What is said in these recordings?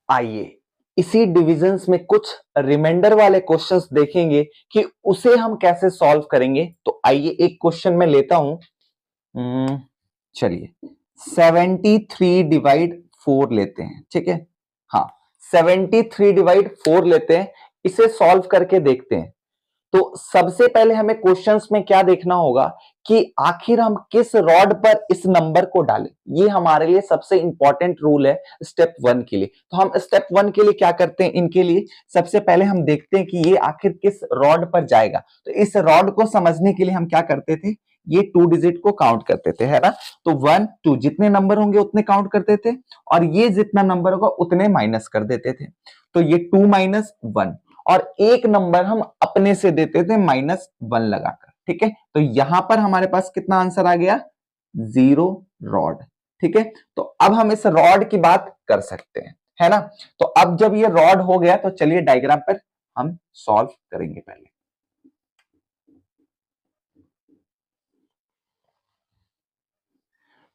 आइए इसी डिविजन्स में कुछ रिमाइंडर वाले क्वेश्चंस देखेंगे कि उसे हम कैसे सॉल्व करेंगे। तो आइए एक क्वेश्चन में लेता हूं। चलिए 73 डिवाइड 4 लेते हैं, ठीक है। हाँ 73 डिवाइड 4 लेते हैं, इसे सॉल्व करके देखते हैं। तो सबसे पहले हमें क्वेश्चंस में क्या देखना होगा कि आखिर हम किस रॉड पर इस नंबर को डालें। ये हमारे लिए सबसे इंपॉर्टेंट रूल है स्टेप 1 के लिए। तो हम स्टेप 1 के लिए क्या करते हैं, इनके लिए सबसे पहले हम देखते हैं कि ये आखिर किस रॉड पर जाएगा। तो इस रॉड को समझने के लिए हम क्या करते थे, ये 2 डिजिट को काउंट करते थे, है ना। तो 1 2 जितने नंबर होंगे उतने काउंट करते थे, और ये जितना नंबर होगा उतने माइनस कर देते थे। तो ये 2 माइनस 1, और एक नंबर हम अपने से देते थे -1 लगाकर, ठीक है। तो यहां पर हमारे पास कितना आंसर आ गया, 0 रॉड, ठीक है। तो अब हम इस रॉड की बात कर सकते हैं, है ना। तो अब जब ये रॉड हो गया तो चलिए डायग्राम पर हम सॉल्व करेंगे पहले।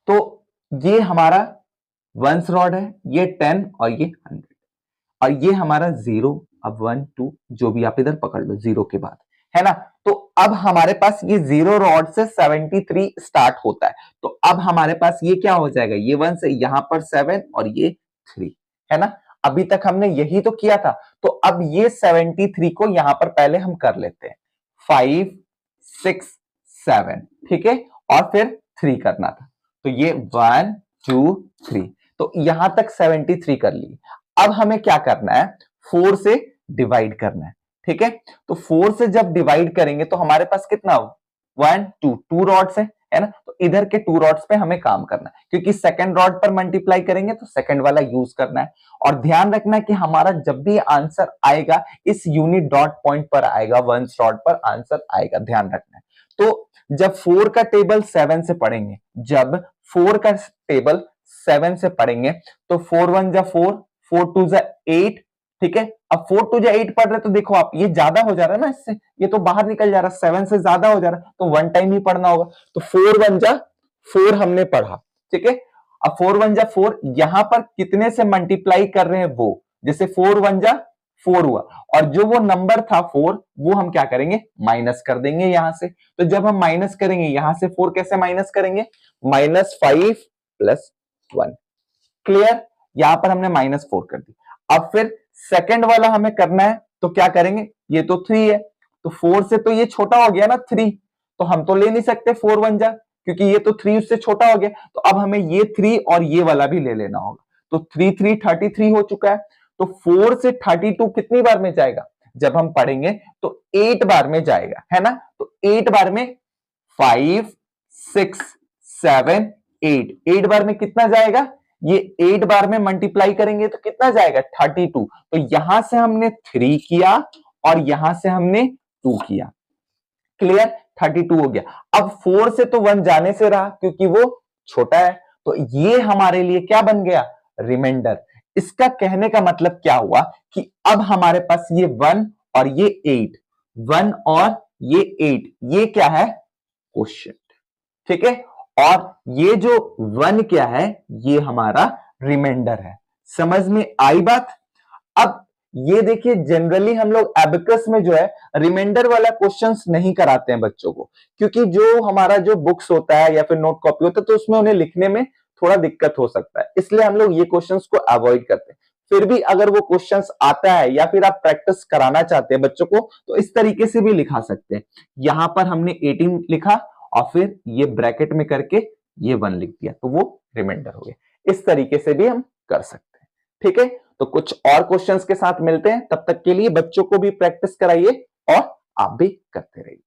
तो ये हमारा वंस रॉड है, ये 10 और ये 100, और ये हमारा 0। अब 1 2 जो भी आप इधर पकड़ लो 0 के बाद, है ना। तो अब हमारे पास ये 0 रॉड से 73 स्टार्ट होता है। तो अब हमारे पास ये क्या हो जाएगा, ये 1 से यहां पर 7 और ये 3, है ना। अभी तक हमने यही तो किया था। तो अब ये 73 को यहां पर पहले हम कर लेते हैं, 5 6 7, ठीक है, और फिर 3 करना था। तो ये 1 2 3, तो यहां तक 73 कर ली। अब हमें क्या करना है, 4 से डिवाइड करना है, ठीक है। तो 4 से जब डिवाइड करेंगे तो हमारे पास कितना हो, 1 2 2 रॉड्स है ना। तो इधर के 2 रॉड्स पे हमें काम करना है, क्योंकि सेकंड रॉड पर मल्टीप्लाई करेंगे तो सेकंड वाला यूज करना है। और ध्यान रखना है कि हमारा जब भी आंसर आएगा इस यूनिट डॉट पॉइंट पर आएगा, वंस रॉड पर आंसर आएगा, ध्यान रखना है। तो जब 4 का टेबल 7 से पढ़ेंगे, जब 4 का टेबल 7 से पढ़ेंगे तो 4 1 जा 4, 4 2 जा 8, ठीक है। अब 4 2 जा 8 पढ़ रहे तो देखो आप ये ज्यादा हो जा रहा है ना, इससे ये तो बाहर निकल जा रहा है, 7 से ज्यादा हो जा रहा है, तो 1 टाइम ही पढ़ना होगा। तो 4 1 जा 4 हमने पढ़ा, ठीक है। अब 4 1 जा 4, यहां पर कितने से मल्टीप्लाई कर रहे हैं वो, जैसे 4 1 जा 4 हुआ, और जो वो नंबर था 4 वो हम क्या करेंगे, माइनस कर देंगे यहां से। तो जब हम माइनस करेंगे यहां से 4 कैसे माइनस करेंगे, -5 + 1, क्लियर। यहां पर हमने -4 कर दी। अब फिर सेकंड वाला हमें करना है, तो क्या करेंगे, ये तो 3 है, तो 4 से तो ये छोटा हो गया ना 3, तो हम तो ले नहीं सकते 4 1 जा, क्योंकि ये तो 3 उससे छोटा हो गया। तो अब हमें ये 3 और ये वाला भी ले लेना होगा। तो 3 3 33 हो चुका है। तो 4 से 32 कितनी बार में जाएगा, जब हम पढ़ेंगे तो 8 बार में जाएगा, है ना। तो 8 बार में 5 6 7 8, 8 बार में कितना जाएगा, ये 8 बार में मल्टीप्लाई करेंगे तो कितना जाएगा, 32। तो यहां से हमने 3 किया और यहां से हमने 2 किया, क्लियर। 32 हो गया। अब 4 से तो 1 जाने से रहा क्योंकि वो छोटा है, तो ये हमारे लिए क्या बन गया, रिमाइंडर। इसका कहने का मतलब क्या हुआ कि अब हमारे पास ये 1 और ये 8, 1 और ये 8, ये क्या है, क्वोशिएंट, ठीक है। और ये जो 1 क्या है, ये हमारा रिमाइंडर है। समझ में आई बात। अब ये देखिए जनरली हम लोग एबेकस में जो है रिमाइंडर वाला क्वेश्चंस नहीं कराते हैं बच्चों को, क्योंकि जो हमारा जो बुक्स होता है या फिर नोट कॉपी होता है तो उसमें उन्हें लिखने में थोड़ा दिक्कत हो सकता है, इसलिए हम लोग ये क्वेश्चंस को अवॉइड करते हैं। फिर भी अगर वो क्वेश्चंस आता है या फिर आप प्रैक्टिस कराना चाहते हैं बच्चों को तो इस तरीके से भी लिखा सकते हैं। यहां पर हमने 18 लिखा और फिर ये ब्रैकेट में करके ये 1 लिख दिया, तो वो रिमाइंडर हो गया। इस तरीके से भी हम कर सकते हैं, ठीक है। तो कुछ और क्वेश्चंस के साथ मिलते हैं, तब तक के लिए बच्चों को भी प्रैक्टिस कराइए और आप भी करते रहिए।